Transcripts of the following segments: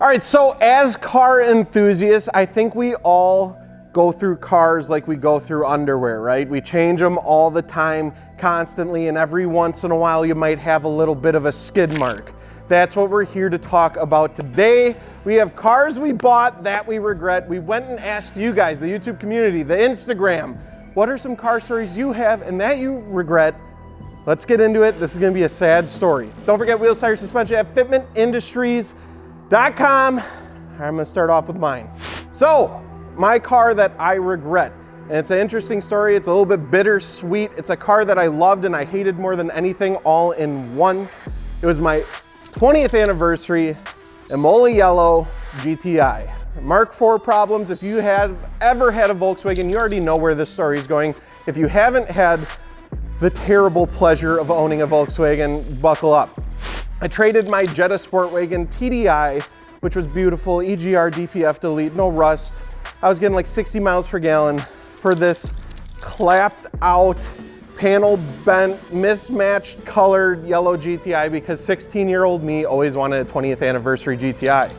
All right, so as car enthusiasts, I think we all go through cars like we go through underwear, right? We change them all the time, constantly, and every once in a while you might have a little bit of a skid mark. That's what we're here to talk about today. We have cars we bought that we regret. We went and asked you guys, the YouTube community, the Instagram, what are some car stories you have and that you regret? Let's get into it. This is gonna be a sad story. Don't forget wheels, tires, suspension at fitmentindustries.com. I'm gonna start off with mine. So, my car that I regret. And it's an interesting story. It's a little bit bittersweet. It's a car that I loved and I hated more than anything all in one. It was my 20th anniversary Emola Yellow GTI. Mark IV problems. If you have ever had a Volkswagen, you already know where this story is going. If you haven't had the terrible pleasure of owning a Volkswagen, buckle up. I traded my Jetta Sportwagen TDI, which was beautiful, EGR, DPF, delete, no rust. I was getting like 60 miles per gallon for this clapped out, panel bent, mismatched colored yellow GTI because 16-year-old me always wanted a 20th anniversary GTI.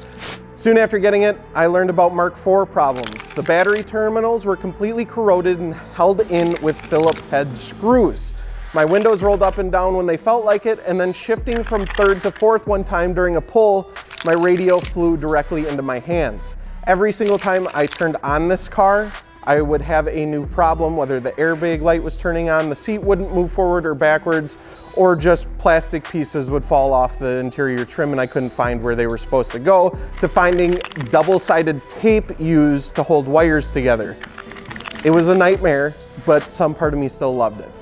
Soon after getting it, I learned about Mark IV problems. The battery terminals were completely corroded and held in with Phillips head screws. My windows rolled up and down when they felt like it, and then shifting from third to fourth one time during a pull, my radio flew directly into my hands. Every single time I turned on this car, I would have a new problem, whether the airbag light was turning on, the seat wouldn't move forward or backwards, or just plastic pieces would fall off the interior trim and I couldn't find where they were supposed to go, to finding double-sided tape used to hold wires together. It was a nightmare, but some part of me still loved it.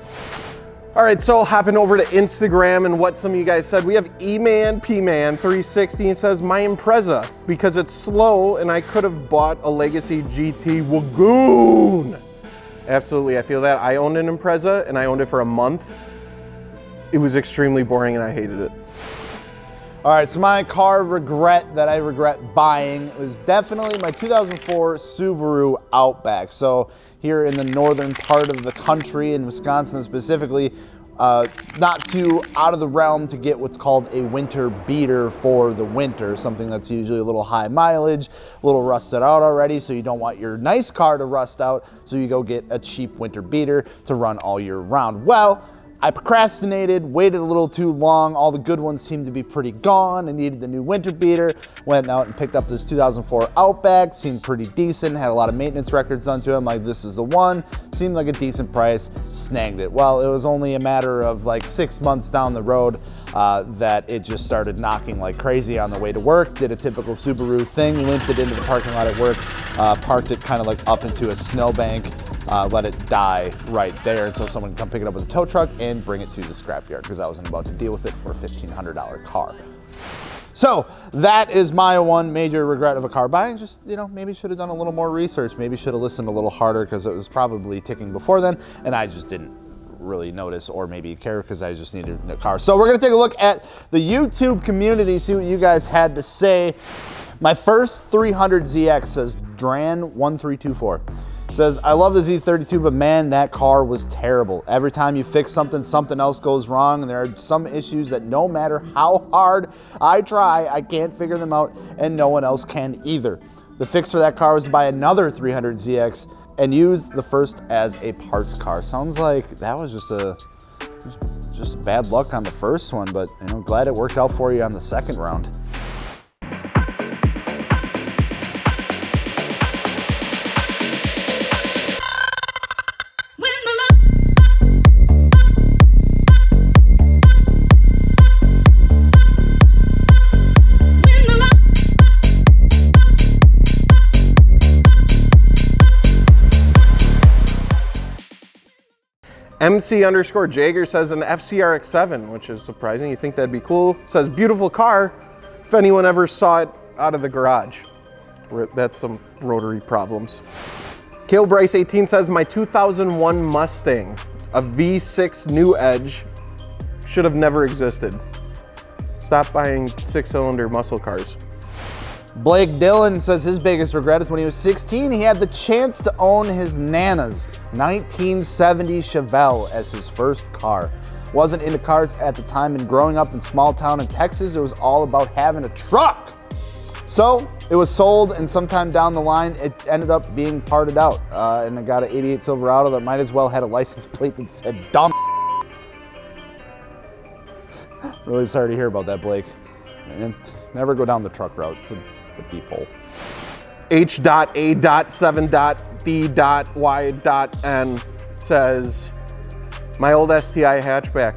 All right, so hopping over to Instagram and what some of you guys said, we have E-Man P-Man 360. He says, my Impreza, because it's slow and I could have bought a Legacy GT Wagoon. Absolutely, I feel that. I owned an Impreza and I owned it for a month. It was extremely boring and I hated it. All right, so my car regret that I regret buying was definitely my 2004 Subaru Outback. So here in the northern part of the country, in Wisconsin specifically, not too out of the realm to get what's called a winter beater for the winter, something that's usually a little high mileage, a little rusted out already, so you don't want your nice car to rust out, so you go get a cheap winter beater to run all year round. Well, I procrastinated, waited a little too long. All the good ones seemed to be pretty gone. I needed the new winter beater. Went out and picked up this 2004 Outback. Seemed pretty decent, had a lot of maintenance records done to it. I'm like, this is the one. Seemed like a decent price, snagged it. Well, it was only a matter of like 6 months down the road that it just started knocking like crazy on the way to work. Did a typical Subaru thing, limped it into the parking lot at work, parked it kind of like up into a snowbank, let it die right there until someone can come pick it up with a tow truck and bring it to the scrapyard because I wasn't about to deal with it for a $1,500 car. So that is my one major regret of a car buying. Just, you know, maybe should have done a little more research. Maybe should have listened a little harder because it was probably ticking before then and I just didn't really notice or maybe care because I just needed a car. So we're gonna take a look at the YouTube community, see what you guys had to say. My first 300ZX says Dran1324. Says, I love the Z32, but man, that car was terrible. Every time you fix something, something else goes wrong, and there are some issues that no matter how hard I try, I can't figure them out, and no one else can either. The fix for that car was to buy another 300ZX and use the first as a parts car. Sounds like that was just bad luck on the first one, but you know, glad it worked out for you on the second round. MC_Jager says an FCRX7, which is surprising. You think that'd be cool. Says beautiful car. If anyone ever saw it out of the garage. That's some rotary problems. Kale Bryce 18 says my 2001 Mustang, a V6 New Edge, should have never existed. Stop buying 6-cylinder muscle cars. Blake Dillon says his biggest regret is when he was 16, he had the chance to own his Nana's 1970 Chevelle as his first car. Wasn't into cars at the time, and growing up in small town in Texas, it was all about having a truck. So it was sold, and sometime down the line, it ended up being parted out. And I got an 88 Silverado that might as well had a license plate that said dumb. Really sorry to hear about that, Blake. And never go down the truck route. It's a deep hole. H.A.7.D.Y.N says, my old STI hatchback,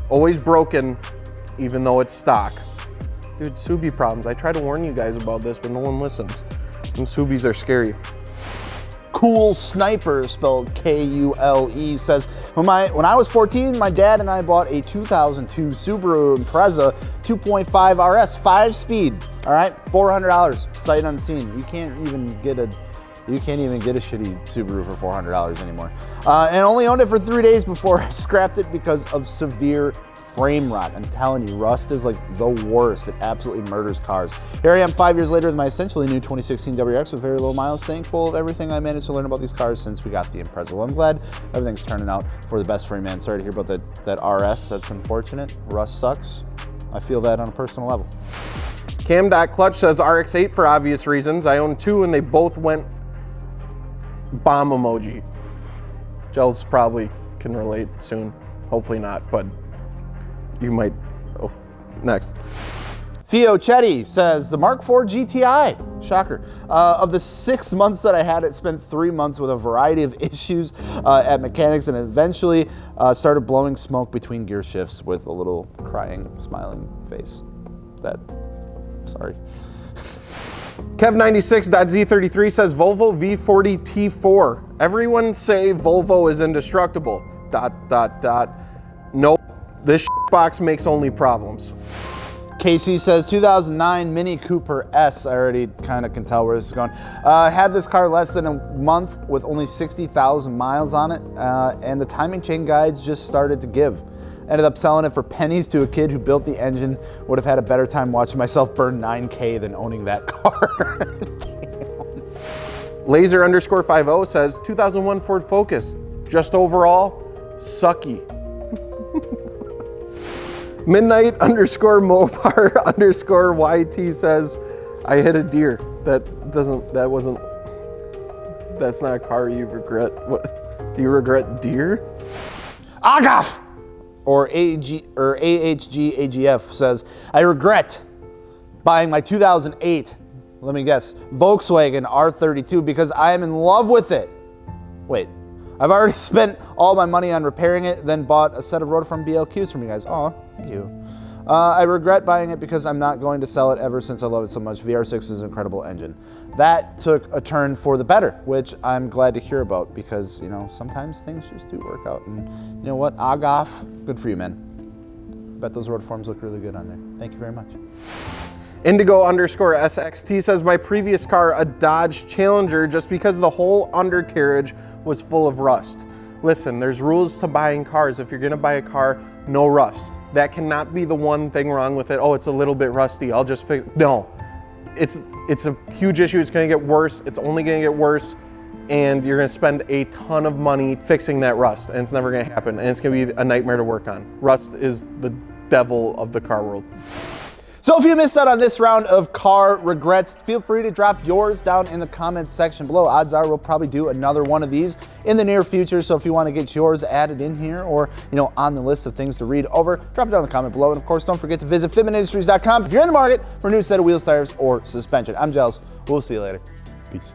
always broken, even though it's stock. Dude, Subi problems. I try to warn you guys about this, but no one listens. And Subis are scary. Cool Sniper, spelled K-U-L-E, says, when I was 14, my dad and I bought a 2002 Subaru Impreza 2.5 RS, 5-speed. All right, $400, sight unseen. You can't even get a shitty Subaru for $400 anymore. And only owned it for 3 days before I scrapped it because of severe frame rot. I'm telling you, rust is like the worst. It absolutely murders cars. Here I am 5 years later with my essentially new 2016 WRX with very low miles, thankful of everything I managed to learn about these cars since we got the Impreza. Well, I'm glad everything's turning out for the best for you, man. Sorry to hear about that RS. That's unfortunate. Rust sucks. I feel that on a personal level. Cam.Clutch says RX-8 for obvious reasons. I own 2 and they both went bomb emoji. Gels probably can relate soon. Hopefully not, but you might. Oh, next. Theo Chetty says, the Mark IV GTI, shocker. Of the 6 months that I had it, spent 3 months with a variety of issues at mechanics and eventually started blowing smoke between gear shifts with a little crying, smiling face. Sorry. Kev96.Z33 says Volvo V40 T4. Everyone say Volvo is indestructible. ... Nope. This box makes only problems. Casey says 2009 Mini Cooper S. I already kind of can tell where this is going. Had this car less than a month with only 60,000 miles on it, and the timing chain guides just started to give. Ended up selling it for pennies to a kid who built the engine. Would have had a better time watching myself burn 9K than owning that car. Laser_50 says 2001 Ford Focus. Just overall, sucky. Midnight_Mopar_YT says, I hit a deer. That's not a car you regret. What? Do you regret deer? Agaf! Or AHGAGF says, I regret buying my 2008, let me guess, Volkswagen R32 because I am in love with it. Wait, I've already spent all my money on repairing it, then bought a set of Rotiform BLQs from you guys. Oh, thank you. I regret buying it because I'm not going to sell it ever since I love it so much. VR6 is an incredible engine. That took a turn for the better, which I'm glad to hear about because, you know, sometimes things just do work out. And you know what? Agaf, good for you, man. Bet those Rotiforms look really good on there. Thank you very much. Indigo_SXT says, my previous car, a Dodge Challenger, just because the whole undercarriage was full of rust. Listen, there's rules to buying cars. If you're gonna buy a car, no rust. That cannot be the one thing wrong with it. Oh, it's a little bit rusty, I'll just fix it. No, it's a huge issue. It's gonna get worse. It's only gonna get worse. And you're gonna spend a ton of money fixing that rust, and it's never gonna happen. And it's gonna be a nightmare to work on. Rust is the devil of the car world. So if you missed out on this round of car regrets, feel free to drop yours down in the comments section below. Odds are we'll probably do another one of these in the near future. So if you want to get yours added in here or, you know, on the list of things to read over, drop it down in the comment below. And of course, don't forget to visit fitmentindustries.com if you're in the market for a new set of wheels, tires, or suspension. I'm Gels. We'll see you later. Peace.